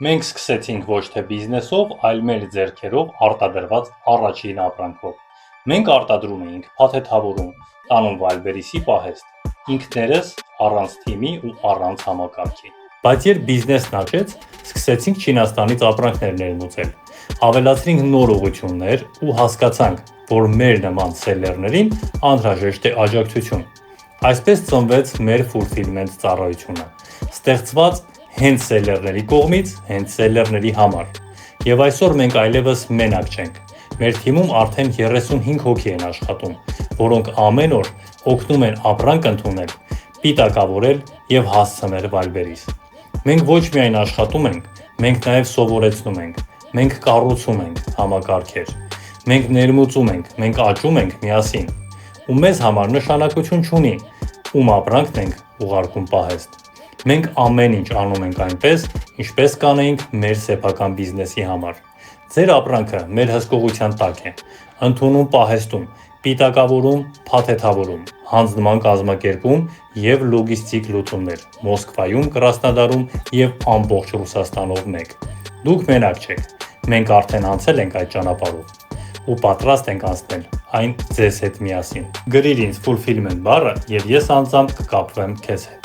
Մենք սկսեցինք ոչ թե բիզնեսով, այլ մեր ձեռքերով արտադրված առաջին ապրանքով։ Մենք արտադրում էինք փաթեթավորում, տանում Վալբերիսի պահեստ, ինքներս, առանց թիմի ու առանց համակարգի։ Բայց երբ բիզնեսն աճեց, սկսեցինք Չինաստանից ապրանքներ ներմուծել, ավելացրինք նոր ուղղություններ ու հասկացանք, որ մեր նման սելլերներին անհրաժեշտ է աջակցություն։ Այսպես ծնվեց մեր Fulfillment ծառայությունը, ստեղծված հենց սելլերների կողմից, հենց սելլերների համար։ Եվ այսօր մենք այլևս մենակ չենք։ Մեր թիմում արդեն 35 հոգի են աշխատում, որոնք ամեն օր օգնում են ապրանք ընդունել, պիտակավորել եւ հասցնել Վալբերիս։ Մենք ոչ միայն աշխատում ենք, մենք նաև սովորեցնում ենք, մենք կառուցում ենք համակարգեր, մենք ներմուծում ենք, մենք աճում ենք միասին։ Ու մեզ համար նշանակություն չունի, ում ապրանքն ենք ուղարկում պահեստ։ Մենք ամեն ինչ անում ենք այնպես, ինչպես կանեինք մեր սեփական բիզնեսի համար։ Ձեր ապրանքը մեր հսկողության տակ է։ Ընդունում պահեստում, պիտակավորում, փաթեթավորում, հանձնման կազմակերպում եւ լոգիստիկ լուծումներ Մոսկվայում, Կրասնոդարում եւ ամբողջ Ռուսաստանով մեկ։ Դուք մենակ չեք։ Մենք արդեն անցել ենք այդ ճանապարհով ու պատրաստ ենք անցնել այն ձեզ հետ միասին։ Գրիր ինձ Fulfillment բառը եւ ես անձամբ կկապվեմ քեզ հետ։